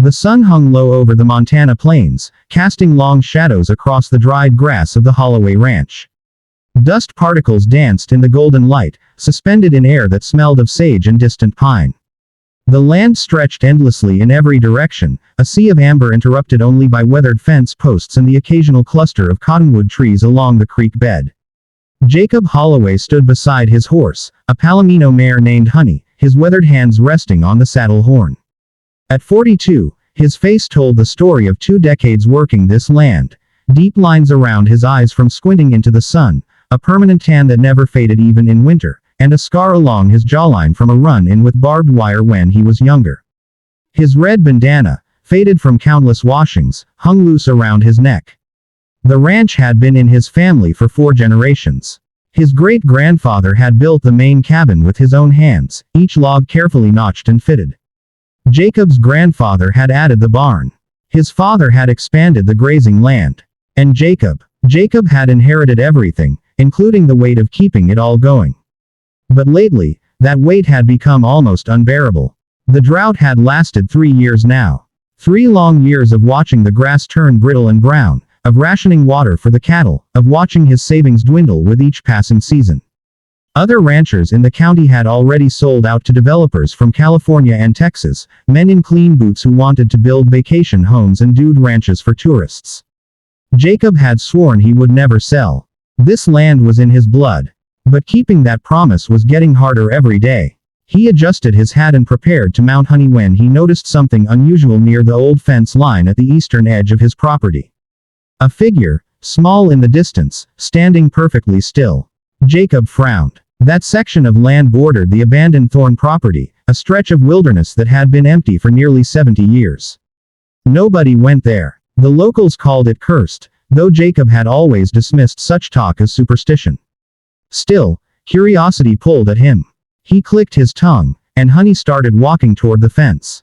The sun hung low over the Montana plains, casting long shadows across the dried grass of the Holloway Ranch. Dust particles danced in the golden light, suspended in air that smelled of sage and distant pine. The land stretched endlessly in every direction, a sea of amber interrupted only by weathered fence posts and the occasional cluster of cottonwood trees along the creek bed. Jacob Holloway stood beside his horse, a Palomino mare named Honey, his weathered hands resting on the saddle horn. At 42, his face told the story of 2 decades working this land. Deep lines around his eyes from squinting into the sun, a permanent tan that never faded even in winter, and a scar along his jawline from a run-in with barbed wire when he was younger. His red bandana, faded from countless washings, hung loose around his neck. The ranch had been in his family for 4 generations. His great-grandfather had built the main cabin with his own hands, each log carefully notched and fitted. Jacob's grandfather had added the barn. His father had expanded the grazing land. And Jacob had inherited everything, including the weight of keeping it all going. But lately, that weight had become almost unbearable. The drought had lasted 3 years now. 3 long years of watching the grass turn brittle and brown, of rationing water for the cattle, of watching his savings dwindle with each passing season. Other ranchers in the county had already sold out to developers from California and Texas, men in clean boots who wanted to build vacation homes and dude ranches for tourists. Jacob had sworn he would never sell. This land was in his blood. But keeping that promise was getting harder every day. He adjusted his hat and prepared to mount Honey when he noticed something unusual near the old fence line at the eastern edge of his property. A figure, small in the distance, standing perfectly still. Jacob frowned. That section of land bordered the abandoned Thorne property, a stretch of wilderness that had been empty for nearly 70 years. Nobody went there. The locals called it cursed, though Jacob had always dismissed such talk as superstition. Still, curiosity pulled at him. He clicked his tongue, and Honey started walking toward the fence.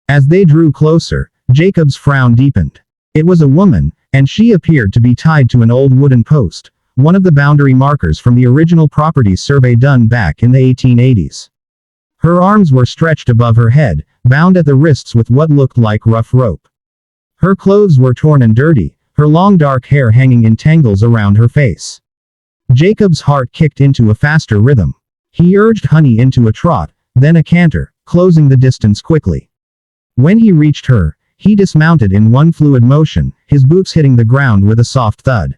As they drew closer, Jacob's frown deepened. It was a woman, and she appeared to be tied to an old wooden post, one of the boundary markers from the original property survey done back in the 1880s. Her arms were stretched above her head, bound at the wrists with what looked like rough rope. Her clothes were torn and dirty, her long dark hair hanging in tangles around her face. Jacob's heart kicked into a faster rhythm. He urged Honey into a trot, then a canter, closing the distance quickly. When he reached her, he dismounted in one fluid motion, his boots hitting the ground with a soft thud.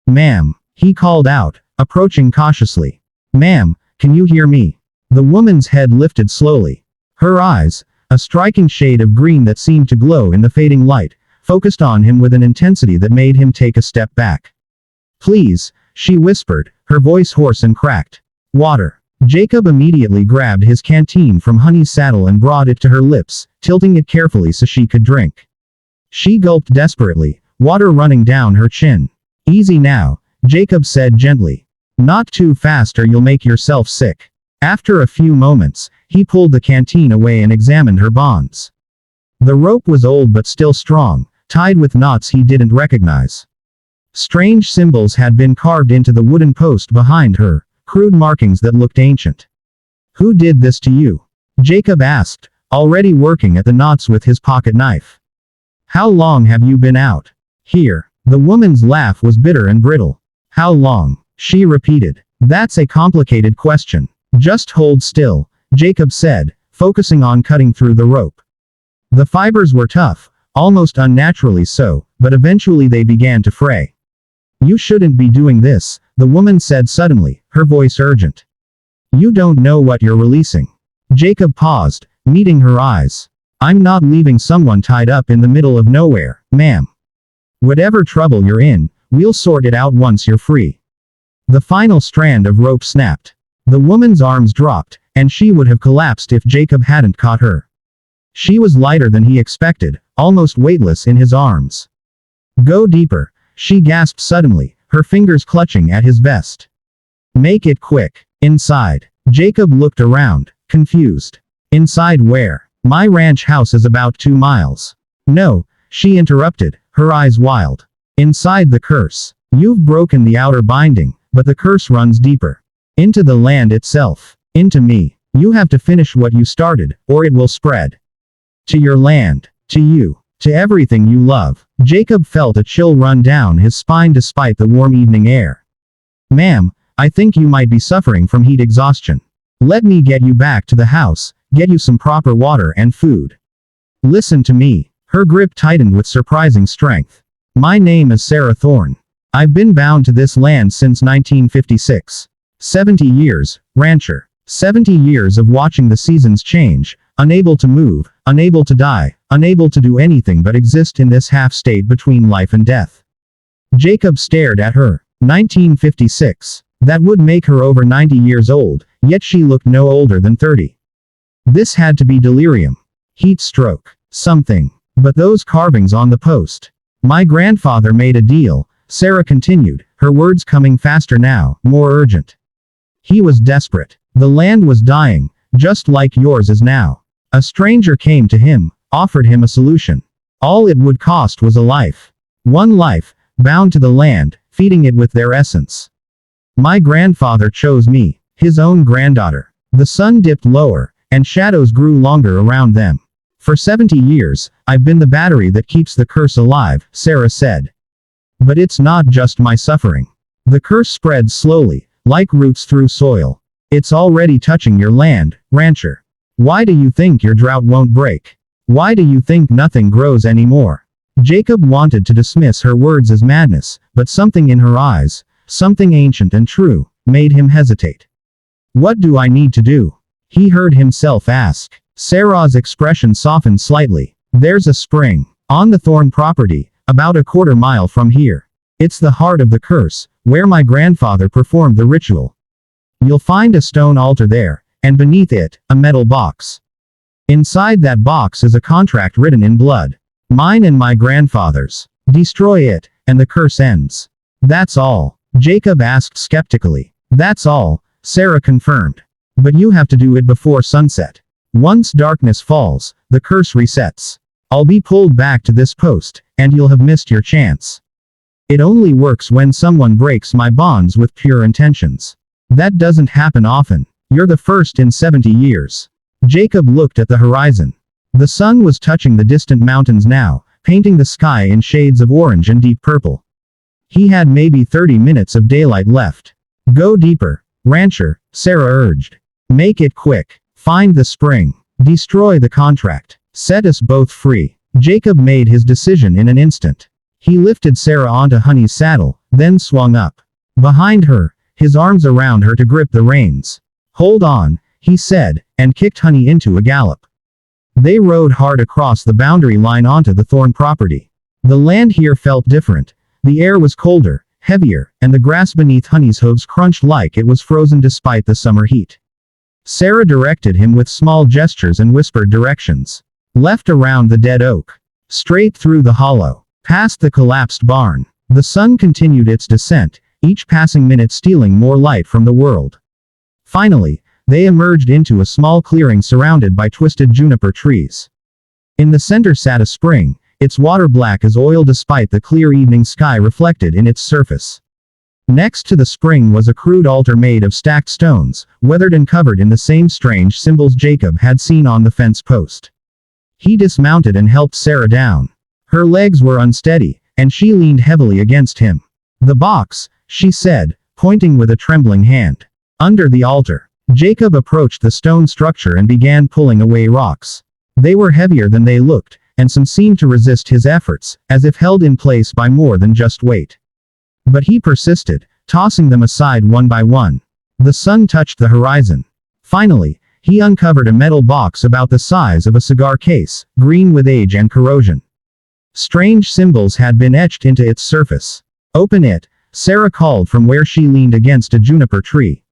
"Ma'am," he called out, approaching cautiously. "Ma'am, can you hear me?" The woman's head lifted slowly. Her eyes, a striking shade of green that seemed to glow in the fading light, focused on him with an intensity that made him take a step back. "Please," she whispered, her voice hoarse and cracked. "Water." Jacob immediately grabbed his canteen from Honey's saddle and brought it to her lips, tilting it carefully so she could drink. She gulped desperately, water running down her chin. "Easy now," Jacob said gently. "Not too fast or you'll make yourself sick." After a few moments, he pulled the canteen away and examined her bonds. The rope was old but still strong, tied with knots he didn't recognize. Strange symbols had been carved into the wooden post behind her, crude markings that looked ancient. "Who did this to you?" Jacob asked, already working at the knots with his pocket knife. "How long have you been out here?" The woman's laugh was bitter and brittle. "How long?" she repeated. "That's a complicated question. Just hold still," Jacob said, focusing on cutting through the rope. The fibers were tough, almost unnaturally so, but eventually they began to fray. "You shouldn't be doing this," the woman said suddenly, her voice urgent. "You don't know what you're releasing." Jacob paused, meeting her eyes. "I'm not leaving someone tied up in the middle of nowhere, ma'am. Whatever trouble you're in, we'll sort it out once you're free." The final strand of rope snapped. The woman's arms dropped, and she would have collapsed if Jacob hadn't caught her. She was lighter than he expected, almost weightless in his arms. "Go deeper," she gasped suddenly, her fingers clutching at his vest. "Make it quick." "Inside." Jacob looked around, confused. "Inside where? My ranch house is about 2 miles. "No," she interrupted, her eyes wild. "Inside the curse. You've broken the outer binding, but the curse runs deeper. Into the land itself. Into me. You have to finish what you started, or it will spread. To your land." To you. To everything you love. Jacob felt a chill run down his spine despite the warm evening air. Ma'am, I think you might be suffering from heat exhaustion. Let me get you back to the house, get you some proper water and food. Listen to me. Her grip tightened with surprising strength. My name is Sarah Thorne. I've been bound to this land since 1956. 70 years, rancher. 70 years of watching the seasons change, unable to move, unable to die, unable to do anything but exist in this half-state between life and death. Jacob stared at her. 1956. That would make her over 90 years old, yet she looked no older than 30. This had to be delirium. Heat stroke. Something. But those carvings on the post. My grandfather made a deal, Sarah continued, her words coming faster now, more urgent. He was desperate. The land was dying, just like yours is now. A stranger came to him, offered him a solution. All it would cost was a life. One life, bound to the land, feeding it with their essence. My grandfather chose me, his own granddaughter. The sun dipped lower, and shadows grew longer around them. For 70 years, I've been the battery that keeps the curse alive, Sarah said. But it's not just my suffering. The curse spreads slowly, like roots through soil. It's already touching your land, rancher. Why do you think your drought won't break? Why do you think nothing grows anymore? Jacob wanted to dismiss her words as madness, but something in her eyes, something ancient and true, made him hesitate. What do I need to do? He heard himself ask. Sarah's expression softened slightly. There's a spring. On the Thorne property, about a quarter-mile from here. It's the heart of the curse, where my grandfather performed the ritual. You'll find a stone altar there, and beneath it, a metal box. Inside that box is a contract written in blood. Mine and my grandfather's. Destroy it, and the curse ends. That's all. Jacob asked skeptically. That's all, Sarah confirmed. But you have to do it before sunset. Once darkness falls, the curse resets. I'll be pulled back to this post, and you'll have missed your chance. It only works when someone breaks my bonds with pure intentions. That doesn't happen often. You're the first in 70 years. Jacob looked at the horizon. The sun was touching the distant mountains now, painting the sky in shades of orange and deep purple. He had maybe 30 minutes of daylight left. Go deeper, rancher, Sarah urged. Make it quick. Find the spring. Destroy the contract. Set us both free. Jacob made his decision in an instant. He lifted Sarah onto Honey's saddle, then swung up. Behind her, his arms around her to grip the reins. Hold on, he said, and kicked Honey into a gallop. They rode hard across the boundary line onto the Thorne property. The land here felt different. The air was colder, heavier, and the grass beneath Honey's hooves crunched like it was frozen despite the summer heat. Sarah directed him with small gestures and whispered directions. Left around the dead oak. Straight through the hollow. Past the collapsed barn. The sun continued its descent, each passing minute stealing more light from the world. Finally, they emerged into a small clearing surrounded by twisted juniper trees. In the center sat a spring, its water black as oil despite the clear evening sky reflected in its surface. Next to the spring was a crude altar made of stacked stones, weathered and covered in the same strange symbols Jacob had seen on the fence post. He dismounted and helped Sarah down. Her legs were unsteady, and she leaned heavily against him. The box, she said, pointing with a trembling hand. Under the altar. Jacob approached the stone structure and began pulling away rocks. They were heavier than they looked, and some seemed to resist his efforts, as if held in place by more than just weight. But he persisted, tossing them aside one by one. The sun touched the horizon. Finally, he uncovered a metal box about the size of a cigar case, green with age and corrosion. Strange symbols had been etched into its surface. Open it, Sarah called from where she leaned against a juniper tree.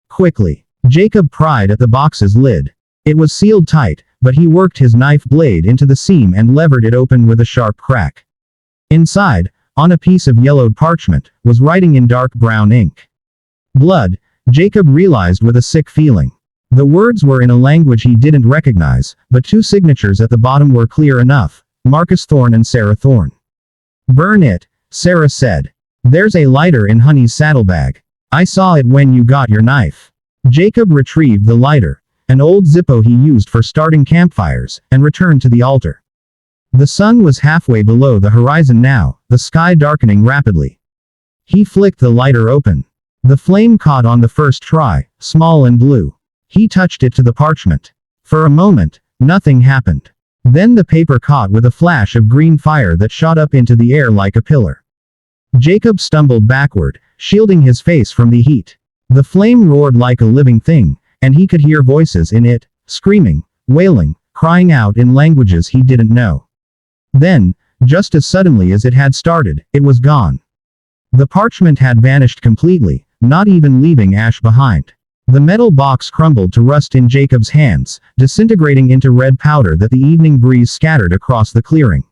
Quickly, Jacob pried at the box's lid. It was sealed tight, but he worked his knife blade into the seam and levered it open with a sharp crack. Inside, on a piece of yellowed parchment, was writing in dark brown ink. Blood, Jacob realized with a sick feeling. The words were in a language he didn't recognize, but two signatures at the bottom were clear enough: Marcus Thorne and Sarah Thorne. Burn it, Sarah said. There's a lighter in Honey's saddlebag. I saw it when you got your knife. Jacob retrieved the lighter, an old Zippo he used for starting campfires, and returned to the altar. The sun was halfway below the horizon now, the sky darkening rapidly. He flicked the lighter open. The flame caught on the first try, small and blue. He touched it to the parchment. For a moment, nothing happened. Then the paper caught with a flash of green fire that shot up into the air like a pillar. Jacob stumbled backward, shielding his face from the heat. The flame roared like a living thing, and he could hear voices in it, screaming, wailing, crying out in languages he didn't know. Then, just as suddenly as it had started, it was gone. The parchment had vanished completely, not even leaving ash behind. The metal box crumbled to rust in Jacob's hands, disintegrating into red powder that the evening breeze scattered across the clearing.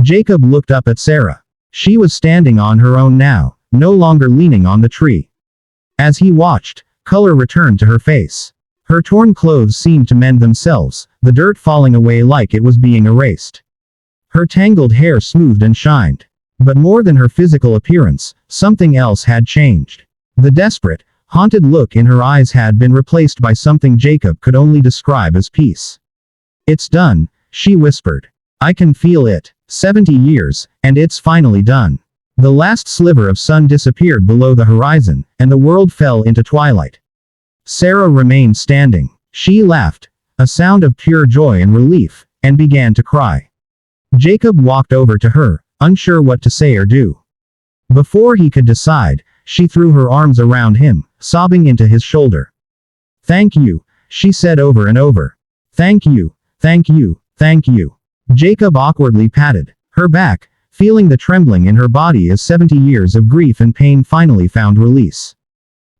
Jacob looked up at Sarah. She was standing on her own now, no longer leaning on the tree. As he watched, color returned to her face. Her torn clothes seemed to mend themselves, the dirt falling away like it was being erased. Her tangled hair smoothed and shined. But more than her physical appearance, something else had changed. The desperate, haunted look in her eyes had been replaced by something Jacob could only describe as peace. "It's done," she whispered. "I can feel it. 70 years, and it's finally done." The last sliver of sun disappeared below the horizon, and the world fell into twilight. Sarah remained standing. She laughed, a sound of pure joy and relief, and began to cry. Jacob walked over to her, unsure what to say or do. Before he could decide, she threw her arms around him, sobbing into his shoulder. "Thank you," she said over and over. "Thank you, thank you, thank you." Jacob awkwardly patted her back, feeling the trembling in her body as 70 years of grief and pain finally found release.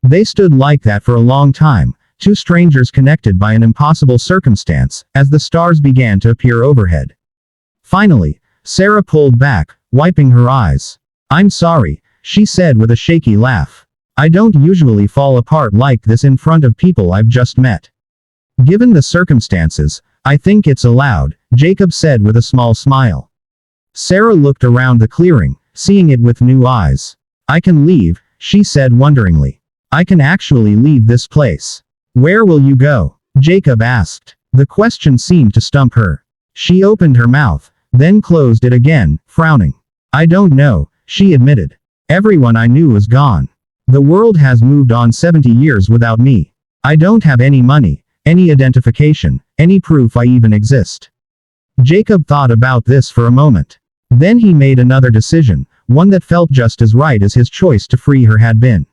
They stood like that for a long time, two strangers connected by an impossible circumstance, as the stars began to appear overhead. Finally, Sarah pulled back, wiping her eyes. "I'm sorry," she said with a shaky laugh. "I don't usually fall apart like this in front of people I've just met." "Given the circumstances, I think it's allowed," Jacob said with a small smile. Sarah looked around the clearing, seeing it with new eyes. "I can leave," she said wonderingly. "I can actually leave this place." "Where will you go?" Jacob asked. The question seemed to stump her. She opened her mouth, then closed it again, frowning. "I don't know," she admitted. "Everyone I knew is gone. The world has moved on 70 years without me. I don't have any money, any identification, any proof I even exist." Jacob thought about this for a moment. Then he made another decision, one that felt just as right as his choice to free her had been.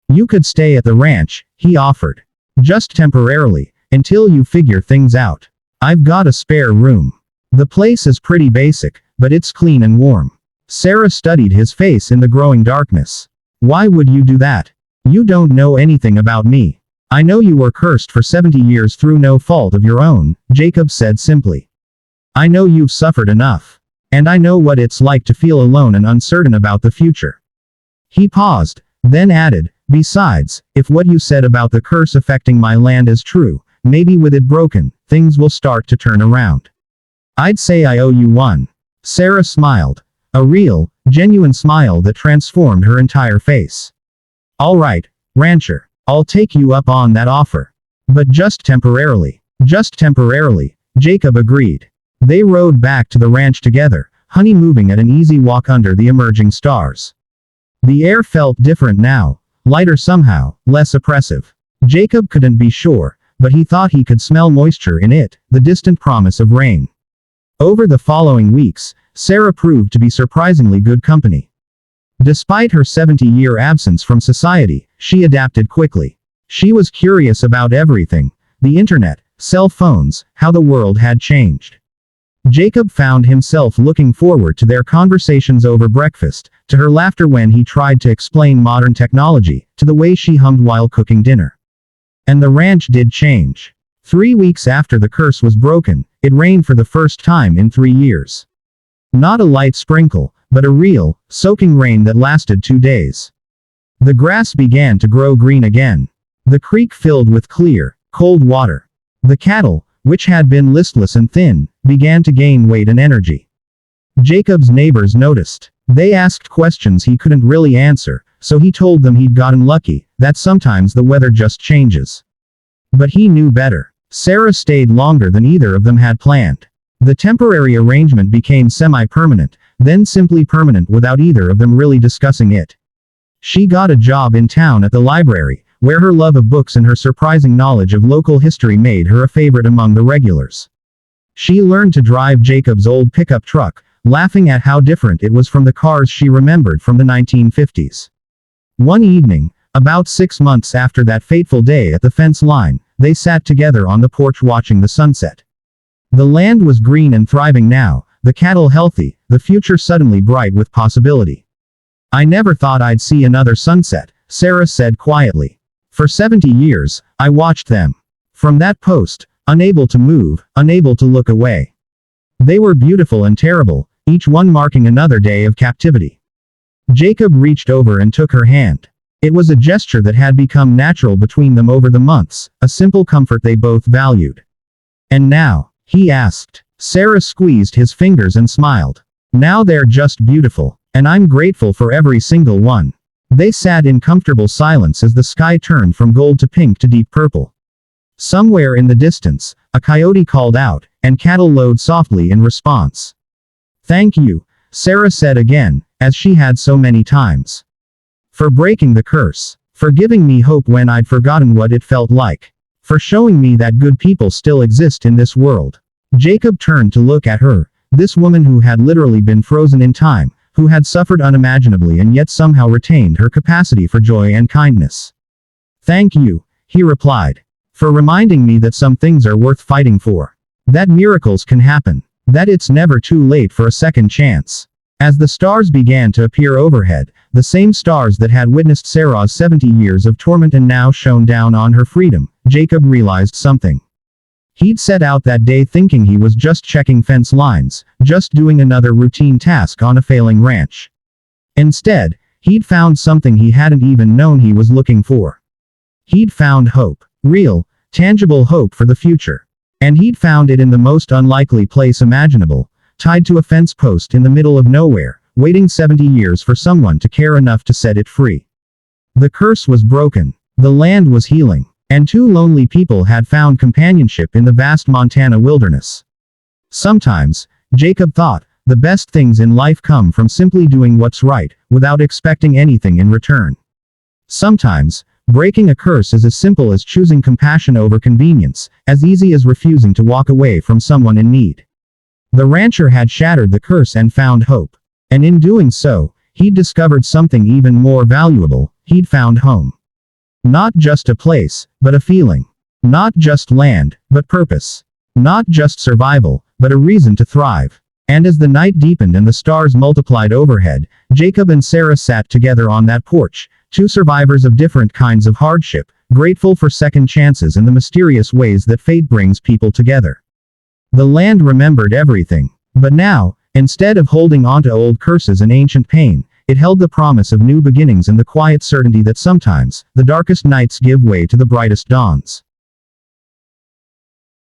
"You could stay at the ranch," he offered. "Just temporarily, until you figure things out. I've got a spare room. The place is pretty basic, but it's clean and warm." Sarah studied his face in the growing darkness. "Why would you do that? You don't know anything about me. I know you were cursed for 70 years through no fault of your own," Jacob said simply. "I know you've suffered enough. And I know what it's like to feel alone and uncertain about the future." He paused, then added, "Besides, if what you said about the curse affecting my land is true, maybe with it broken, things will start to turn around. I'd say I owe you one." Sarah smiled. A real, genuine smile that transformed her entire face. "All right, rancher. I'll take you up on that offer. But just temporarily." "Just temporarily," Jacob agreed. They rode back to the ranch together, Honey moving at an easy walk under the emerging stars. The air felt different now, lighter somehow, less oppressive. Jacob couldn't be sure, but he thought he could smell moisture in it, the distant promise of rain. Over the following weeks, Sarah proved to be surprisingly good company. Despite her 70-year absence from society, she adapted quickly. She was curious about everything: the internet, cell phones, how the world had changed. Jacob found himself looking forward to their conversations over breakfast, to her laughter when he tried to explain modern technology, to the way she hummed while cooking dinner. And the ranch did change. 3 weeks after the curse was broken, it rained for the first time in 3 years. Not a light sprinkle, but a real, soaking rain that lasted 2 days. The grass began to grow green again. The creek filled with clear, cold water. The cattle, which had been listless and thin, began to gain weight and energy. Jacob's neighbors noticed. They asked questions he couldn't really answer, so he told them he'd gotten lucky, that sometimes the weather just changes. But he knew better. Sarah stayed longer than either of them had planned. The temporary arrangement became semi-permanent, then simply permanent without either of them really discussing it. She got a job in town at the library, where her love of books and her surprising knowledge of local history made her a favorite among the regulars. She learned to drive Jacob's old pickup truck, laughing at how different it was from the cars she remembered from the 1950s. One evening, about 6 months after that fateful day at the fence line, they sat together on the porch watching the sunset. The land was green and thriving now, the cattle healthy, the future suddenly bright with possibility. "I never thought I'd see another sunset," Sarah said quietly. "For 70 years, I watched them. From that post, unable to move, unable to look away. They were beautiful and terrible, each one marking another day of captivity." Jacob reached over and took her hand. It was a gesture that had become natural between them over the months, a simple comfort they both valued. "And now?" he asked. Sarah squeezed his fingers and smiled. "Now they're just beautiful. And I'm grateful for every single one." They sat in comfortable silence as the sky turned from gold to pink to deep purple. Somewhere in the distance, a coyote called out, and cattle lowed softly in response. "Thank you," Sarah said again, as she had so many times. "For breaking the curse. For giving me hope when I'd forgotten what it felt like. For showing me that good people still exist in this world." Jacob turned to look at her, this woman who had literally been frozen in time, who had suffered unimaginably and yet somehow retained her capacity for joy and kindness. "Thank you," he replied. "For reminding me that some things are worth fighting for. That miracles can happen. That it's never too late for a second chance." As the stars began to appear overhead, the same stars that had witnessed Sarah's 70 years of torment and now shone down on her freedom, Jacob realized something. He'd set out that day thinking he was just checking fence lines, just doing another routine task on a failing ranch. Instead, he'd found something he hadn't even known he was looking for. He'd found hope. Real, tangible hope for the future. And he'd found it in the most unlikely place imaginable, tied to a fence post in the middle of nowhere, waiting 70 years for someone to care enough to set it free. The curse was broken. The land was healing. And 2 lonely people had found companionship in the vast Montana wilderness. Sometimes, Jacob thought, the best things in life come from simply doing what's right, without expecting anything in return. Sometimes, breaking a curse is as simple as choosing compassion over convenience, as easy as refusing to walk away from someone in need. The rancher had shattered the curse and found hope. And in doing so, he'd discovered something even more valuable. He'd found home. Not just a place, but a feeling. Not just land, but purpose. Not just survival, but a reason to thrive. And as the night deepened and the stars multiplied overhead, Jacob and Sarah sat together on that porch, 2 survivors of different kinds of hardship, grateful for second chances and the mysterious ways that fate brings people together. The land remembered everything. But now, instead of holding on to old curses and ancient pain, it held the promise of new beginnings and the quiet certainty that sometimes, the darkest nights give way to the brightest dawns.